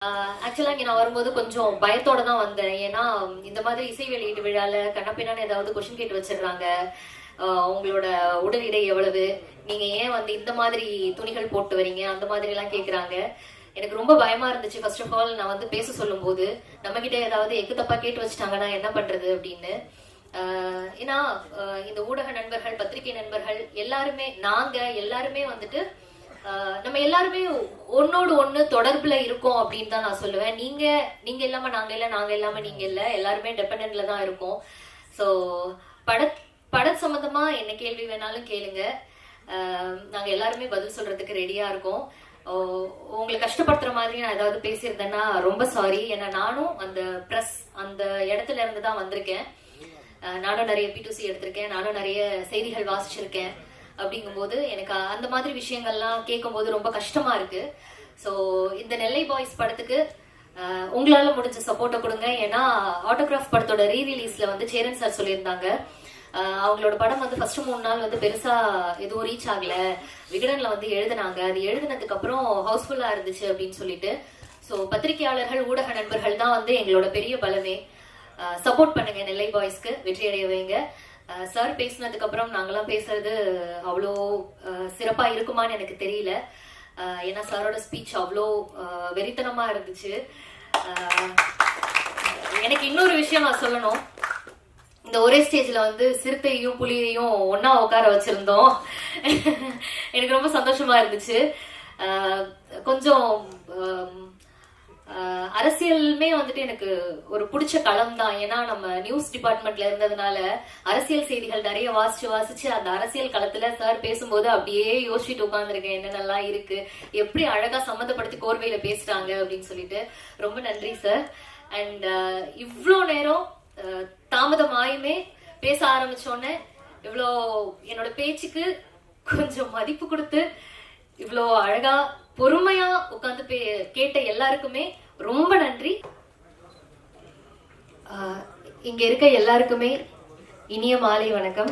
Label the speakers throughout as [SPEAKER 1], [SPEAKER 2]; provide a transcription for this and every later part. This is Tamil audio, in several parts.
[SPEAKER 1] ஆக்சுவலா இங்க நான் வரும்போது கொஞ்சம் பயத்தோட தான் வந்தேன். ஏன்னா இந்த மாதிரி இசை வெளியீட்டு விழால கண்ணப்பின்னான்னு ஏதாவது கொஸ்டின் கேட்டு வச்சிடுறாங்க. உங்களோட உடல் எடை எவ்வளவு, நீங்க ஏன் வந்து இந்த மாதிரி துணிகள் போட்டு வரீங்க, அந்த மாதிரி எல்லாம் கேக்குறாங்க. எனக்கு ரொம்ப பயமா இருந்துச்சு. ஃபர்ஸ்ட் ஆஃப் ஆல் நான் வந்து பேச சொல்லும் போது நம்ம கிட்ட ஏதாவது எக்கு தப்பா கேட்டு வச்சுட்டாங்கன்னா என்ன பண்றது அப்படின்னு. ஏன்னா இந்த ஊடக நண்பர்கள், பத்திரிகை நண்பர்கள் எல்லாருமே, நாங்க எல்லாருமே வந்துட்டு நம்ம எல்லாருமே ஒன்னோடு ஒண்ணு தொடர்புல இருக்கோம் அப்படின்னு தான் நான் சொல்லுவேன். நீங்க இல்லாம நாங்க இல்ல, நாங்க இல்லாம நீங்க இல்ல, எல்லாருமே டிபெண்டன்ட்ல தான் இருக்கோம். சோ பட சம்பந்தமா என்ன கேள்வி வேணாலும் கேளுங்க. நாங்க எல்லாருமே பதில் சொல்றதுக்கு ரெடியா இருக்கோம். உங்களை கஷ்டப்படுத்துற மாதிரி நான் ஏதாவது பேசியிருந்தேன்னா ரொம்ப சாரி. ஏன்னா நானும் அந்த பிரஸ் அந்த இடத்துல இருந்து தான் வந்திருக்கேன். நானும் நிறைய P2C எடுத்திருக்கேன், நானும் நிறைய செய்திகள் வாசிச்சிருக்கேன். அப்படிங்கும்போது எனக்கு அந்த மாதிரி விஷயங்கள்லாம் கேட்கும் போது ரொம்ப கஷ்டமா இருக்கு. ஸோ இந்த நெல்லை பாய்ஸ் படத்துக்கு உங்களால முடிஞ்ச சப்போர்ட்டை கொடுங்க. ஏன்னா ஆட்டோகிராஃப் படத்தோட ரீரிலீஸ்ல வந்து சேரன் சார் சொல்லியிருந்தாங்க, அவங்களோட படம் வந்து ஃபர்ஸ்ட் 3 நாள் வந்து பெருசா எதுவும் ரீச் ஆகல, விகடன்ல வந்து எழுதினாங்க, அது எழுதினதுக்கு அப்புறம் ஹவுஸ்ஃபுல்லா இருந்துச்சு அப்படின்னு சொல்லிட்டு. ஸோ பத்திரிகையாளர்கள், ஊடக நண்பர்கள் தான் வந்து எங்களோட பெரிய பலமே. சப்போர்ட் பண்ணுங்க, நெல்லை பாய்ஸ்க்கு வெற்றி அடைய வைங்க. சார் பேசினதுக்கு அப்புறம் நாங்கெல்லாம் பேசுறது அவ்வளோ சிறப்பா இருக்குமான்னு எனக்கு தெரியல. ஏன்னா சாரோட ஸ்பீச் அவ்வளோ வெறித்தனமா இருந்துச்சு. எனக்கு இன்னொரு விஷயம் நான் சொல்லணும். இந்த ஒரே ஸ்டேஜ்ல வந்து சிறுத்தையும் புலியையும் ஒன்னா உட்கார வச்சிருந்தோம். எனக்கு ரொம்ப சந்தோஷமா இருந்துச்சு. கொஞ்சம் அரசியலுமே வந்துட்டு எனக்கு ஒரு பிடிச்ச களம் தான். ஏன்னா நம்ம நியூஸ் டிபார்ட்மெண்ட்ல இருந்ததுனால அரசியல் செய்திகள் நிறைய வாசிச்சு அந்த அரசியல் களத்துல சார் பேசும்போது அப்படியே யோசிச்சுட்டு உட்கார்ந்துருக்கேன், என்னென்னலாம் இருக்கு, எப்படி அழகா சம்மந்தப்படுத்தி கோர்வையில பேசுறாங்க அப்படின்னு சொல்லிட்டு. ரொம்ப நன்றி சார். அண்ட் இவ்வளோ நேரம் தாமதமாயுமே பேச ஆரம்பிச்சோன்னே இவ்வளோ என்னோட பேச்சுக்கு கொஞ்சம் மதிப்பு கொடுத்து இவ்வளோ அழகா பொறுமையா உட்கார்ந்து கேட்ட எல்லாருக்குமே ரொம்ப நன்றி. இங்க இருக்க எல்லாருக்குமே இனிய மாலை வணக்கம்.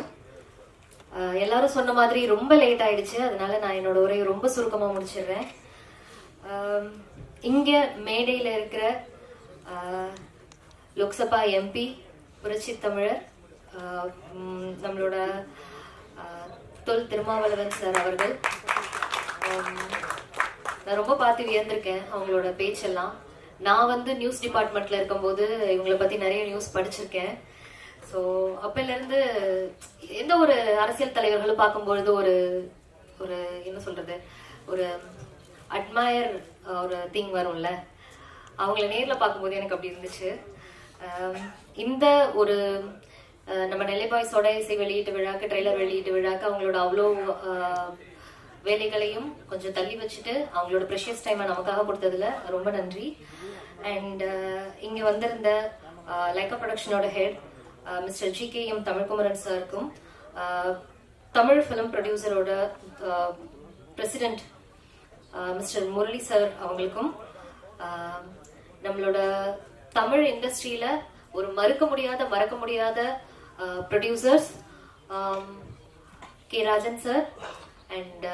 [SPEAKER 1] எல்லாரும் சொன்ன மாதிரி ரொம்ப லேட் ஆயிடுச்சு, அதனால நான் என்னோட உரையை ரொம்ப சுருக்கமா முடிச்சிடுறேன். இங்க மேடையில இருக்கிற லோக்சபா MP புரட்சி தமிழர் நம்மளோட தொல் திருமாவளவன் சார் அவர்கள், நான் ரொம்ப பார்த்து வியந்திருக்கேன் அவங்களோட பேச்செல்லாம். நான் வந்து நியூஸ் டிபார்ட்மெண்ட்ல இருக்கும்போது இவங்களை பத்தி நிறைய நியூஸ் படிச்சிருக்கேன். ஸோ அப்பல இருந்து எந்த ஒரு அரசியல் தலைவர்களும் பார்க்கும்பொழுது ஒரு ஒரு என்ன சொல்றது, ஒரு அட்மயர் ஒரு திங் வரும்ல, அவங்கள நேர்ல பார்க்கும்போது எனக்கு அப்படி இருந்துச்சு. இந்த ஒரு நம்ம நெல்லை பாய்ஸோட இசை வெளியீட்டு விழாக்கு, ட்ரெய்லர் வெளியீட்டு விழாக்கு அவங்களோட அவ்வளோ வேலைகளையும் கொஞ்சம் தள்ளி வச்சுட்டு அவங்களோட ப்ரெஷியஸ் டைமை நமக்காக கொடுத்ததுல ரொம்ப நன்றி. அண்ட் இங்க வந்திருந்த லைக்கா ப்ரொடக்ஷனோட ஹெட் மிஸ்டர் GKM தமிழ்குமரன் சாருக்கும், தமிழ் ஃபிலிம் ப்ரொடியூசரோட பிரசிடென்ட் மிஸ்டர் முரளி சார் அவங்களுக்கும், நம்மளோட தமிழ் இண்டஸ்ட்ரியில ஒரு மறக்க முடியாத producers K. Rajan sir and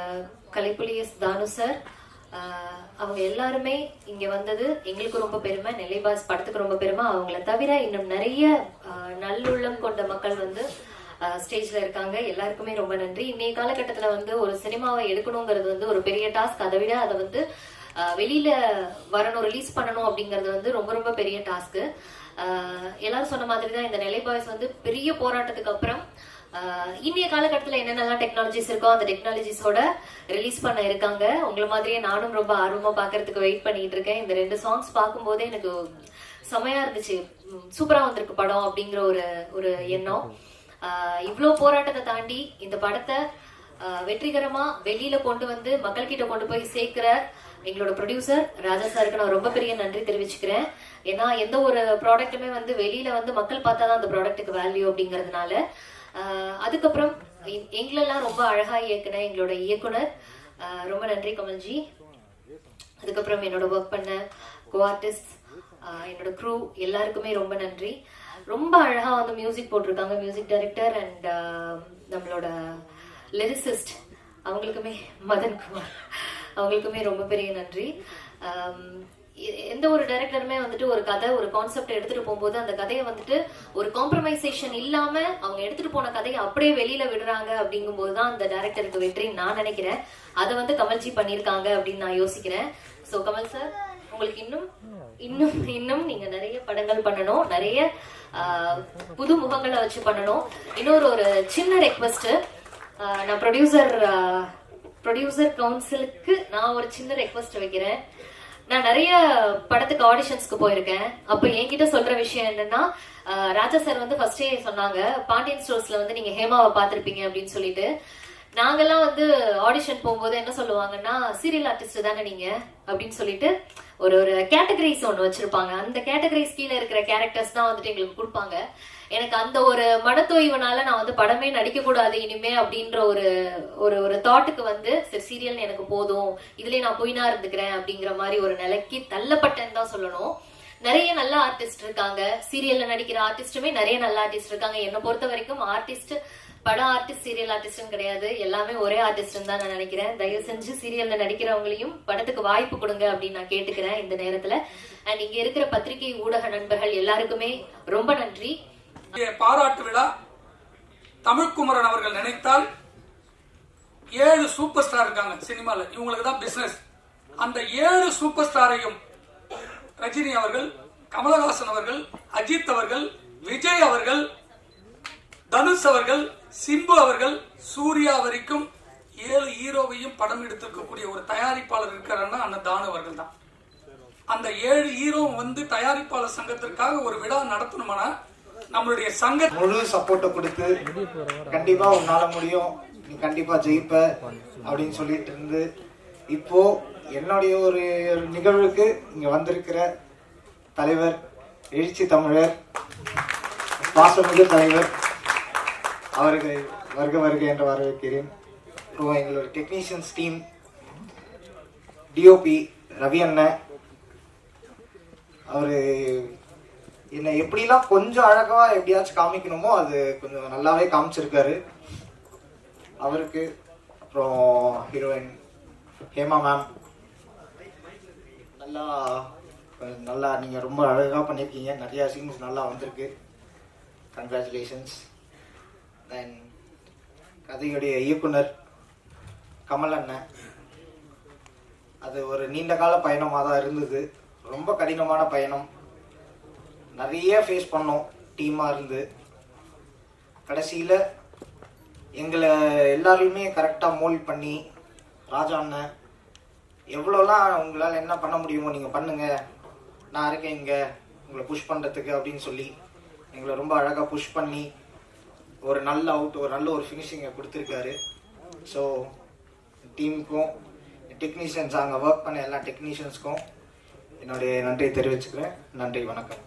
[SPEAKER 1] Kalaipuli S. Thanu sir, அவங்க எல்லாருமே இங்க வந்தது எங்களுக்கு ரொம்ப பெருமை. நெல்லை பாய்ஸ் படத்துக்கு ரொம்ப பெருமை. அவங்கள தவிர இன்னும் நிறைய நல்லுள்ளம் கொண்ட மக்கள் வந்து ஸ்டேஜ்ல இருக்காங்க. எல்லாருக்குமே ரொம்ப நன்றி. இன்னைய காலகட்டத்துல வந்து ஒரு சினிமாவை எடுக்கணுங்கிறது வந்து ஒரு பெரிய டாஸ்க். அதை விட அதை வந்து வெளியில வரணும், ரிலீஸ் பண்ணணும் அப்படிங்கறது வந்து ரொம்ப ரொம்ப பெரிய டாஸ்க். எல்லாரும் சொன்ன மாதிரிதான் இந்த நெல்லை பாய்ஸ் வந்து பெரிய போராட்டத்துக்கு அப்புறம் இந்திய காலகட்டத்தில் என்னென்னலாம் டெக்னாலஜிஸ் இருக்கோ அந்த டெக்னாலஜிஸோட ரிலீஸ் பண்ண இருக்காங்க. உங்களை மாதிரியே நானும் ரொம்ப ஆர்வமா பாக்குறதுக்கு வெயிட் பண்ணிட்டு இருக்கேன். இந்த 2 சாங்ஸ் பார்க்கும் போதே எனக்கு செமையா இருந்துச்சு, சூப்பரா வந்திருக்கு படம் அப்படிங்கிற ஒரு எண்ணம். இவ்வளோ போராட்டத்தை தாண்டி இந்த படத்தை வெற்றிகரமா வெளியில கொண்டு வந்து மக்கள் கிட்ட கொண்டு போய் சேர்க்கிற எங்களோட ப்ரொடியூசர் ராஜா சாருக்கு நான் ரொம்ப பெரிய நன்றி தெரிவிச்சுக்கிறேன். ஏன்னா எந்த ஒரு ப்ராடக்ட்டுமே வந்து வெளியில வந்து மக்கள் பார்த்தாதான் அந்த ப்ராடக்ட்டுக்கு வேல்யூ அப்படிங்கறதுனால. அதுக்கப்புறம் எங்களெல்லாம் ரொம்ப அழகா இயக்குன எங்களோட இயக்குனர், ரொம்ப நன்றி கமல்ஜி. அதுக்கப்புறம் என்னோட ஒர்க் பண்ண கோ ஆர்டிஸ்ட், என்னோட க்ரூ எல்லாருக்குமே ரொம்ப நன்றி. ரொம்ப அழகா வந்து மியூசிக் போட்டிருக்காங்க மியூசிக் டைரக்டர் அண்ட் நம்மளோட லிரிசிஸ்ட் அவங்களுக்குமே, மதன் குமார் அவங்களுக்குமே ரொம்ப பெரிய நன்றி. எந்த ஒரு டைரக்டருமே வந்துட்டு ஒரு கதை ஒரு கான்செப்ட் எடுத்துட்டு போகும்போது அந்த கதையை வந்துட்டு ஒரு காம்ப்ரமைசேஷன் இல்லாம அவங்க எடுத்துட்டு போன கதையை அப்படியே வெளியில விடுறாங்க அப்படிங்கும்போது தான் அந்த டைரக்டருக்கு வெற்றின்னு நான் நினைக்கிறேன். அதை வந்து கமல்ஜி பண்ணியிருக்காங்க அப்படின்னு நான் யோசிக்கிறேன். ஸோ கமல் சார், உங்களுக்கு இன்னும் இன்னும் இன்னும் நீங்க நிறைய படங்கள் பண்ணணும், நிறைய புது முகங்களை வச்சு பண்ணணும். இன்னொரு ஒரு சின்ன ரெக்வஸ்ட், நான் ப்ரொடியூசர் கவுன்சிலுக்கு நான் ஒரு சின்ன ரெக்வஸ்ட் வைக்கிறேன். நான் நிறைய படத்துக்கு ஆடிஷன்ஸ்க்கு போயிருக்கேன். அப்ப என்கிட்ட சொல்ற விஷயம் என்னன்னா, ராஜா சார் வந்து ஃபர்ஸ்டே சொன்னாங்க, பாண்டியன் ஸ்டோர்ஸ்ல வந்து நீங்க ஹேமாவை பார்த்திருப்பீங்க அப்படின்னு சொல்லிட்டு. நாங்கெல்லாம் வந்து ஆடிஷன் போகும்போது என்ன சொல்லுவாங்கன்னா, சீரியல் ஆர்டிஸ்ட் தானே நீங்க அப்படின்னு சொல்லிட்டு ஒரு ஒரு கேட்டகரிஸ் ஒன்று வச்சிருப்பாங்க. அந்த கேட்டகரிஸ் கீழே இருக்கிற கேரக்டர்ஸ் தான் வந்துட்டு எங்களுக்கு கொடுப்பாங்க. எனக்கு அந்த ஒரு மனத்தோய்வனால நான் வந்து படமே நடிக்க கூடாது இனிமே அப்படின்ற ஒரு ஒரு ஒரு தாட்டுக்கு வந்து சரி சீரியல் எனக்கு போதும், இதுலயே நான் போயினா இருந்துக்கிறேன் அப்படிங்கிற மாதிரி ஒரு நிலைக்கு தள்ளப்பட்டேன்னு தான் சொல்லணும். நிறைய நல்ல ஆர்டிஸ்ட் இருக்காங்க, சீரியல்ல நடிக்கிற ஆர்டிஸ்டுமே நிறைய நல்ல ஆர்டிஸ்ட் இருக்காங்க. என்னை பொறுத்த வரைக்கும் ஆர்டிஸ்ட் பட ஆர்டிஸ்ட் சீரியல் ஆர்டிஸ்ட்னு கிடையாது, எல்லாமே ஒரே ஆர்டிஸ்ட் தான் நான் நினைக்கிறேன். தயவு செஞ்சு சீரியல்ல நடிக்கிறவங்களையும் படத்துக்கு வாய்ப்பு கொடுங்க அப்படின்னு நான் கேட்டுக்கிறேன் இந்த நேரத்துல. அண்ட் இங்க இருக்கிற பத்திரிகை ஊடக நண்பர்கள் எல்லாருக்குமே ரொம்ப நன்றி.
[SPEAKER 2] பாராட்டு விழா தமிழ்குமரன் அவர்கள் நினைத்தால் 7 சூப்பர் ஸ்டார் இருக்காங்க சினிமால, இவங்களுக்கு தான் பிசினஸ். அந்த 7 சூப்பர் ஸ்டாரையும் ரஜினி அவர்கள், கமலஹாசன் அவர்கள், அஜித் அவர்கள், விஜய் அவர்கள், தனுஷ் அவர்கள், சிம்பு அவர்கள், சூர்யா வரைக்கும் 7 ஹீரோவையும் படம் எடுத்திருக்கக்கூடிய ஒரு தயாரிப்பாளர் இருக்கிறாருன்னா அந்த தானு அவர்கள் தான். அந்த 7 ஹீரோ வந்து தயாரிப்பாளர் சங்கத்திற்காக ஒரு விழா நடத்தணுமானா நம்மளுடைய சங்க
[SPEAKER 3] முழு சப்போர்ட்டை கொடுத்து கண்டிப்பா உன்னால முடியும், நீ கண்டிப்பா ஜெயிப்ப அப்படின்னு சொல்லிட்டு இருந்து இப்போ என்னுடைய ஒரு நிகழ்வுக்கு இங்க வந்திருக்கிற தலைவர், எழுச்சி தமிழர், பாசமிகு தலைவர் அவர்கள் வருக வருக என்று வரவேற்கிறேன். அப்புறம் எங்களோட டெக்னீஷியன்ஸ் டீம், டிஓபி ரவி அண்ணன், அவரு என்னை எப்படிலாம் கொஞ்சம் அழகா எப்படியாச்சும் காமிக்கணுமோ அது கொஞ்சம் நல்லாவே காமிச்சிருக்காரு அவருக்கு. அப்புறம் ஹீரோயின் ஹேமா மேம், நல்லா நீங்கள் ரொம்ப அழகாக பண்ணியிருக்கீங்க, நிறையா சீன்ஸ் நல்லா வந்திருக்கு, கங்க்ராச்சுலேஷன்ஸ். தென் கதையுடைய இயக்குனர் கமல் அண்ணன், அது ஒரு நீண்ட கால பயணமாக தான் இருந்தது, ரொம்ப கடினமான பயணம், நிறைய ஃபேஸ் பண்ணோம் டீமாக இருந்து. கடைசியில் எங்களை எல்லாரையுமே கரெக்டாக மோல்ட் பண்ணி ராஜா அண்ணன் எவ்வளோலாம் உங்களால் என்ன பண்ண முடியுமோ நீங்கள் பண்ணுங்கள், நான் இருக்கேன் இங்கே உங்களை புஷ் பண்ணுறதுக்கு அப்படின்னு சொல்லி எங்களை ரொம்ப அழகாக புஷ் பண்ணி ஒரு நல்ல அவுட், ஒரு நல்ல ஒரு ஃபினிஷிங்கை கொடுத்துருக்காரு. ஸோ டீமுக்கும் டெக்னீஷியன்ஸ், அங்கே ஒர்க் பண்ண எல்லா டெக்னீஷியன்ஸ்க்கும் என்னுடைய நன்றியை தெரிவிச்சுக்கிறேன். நன்றி, வணக்கம்.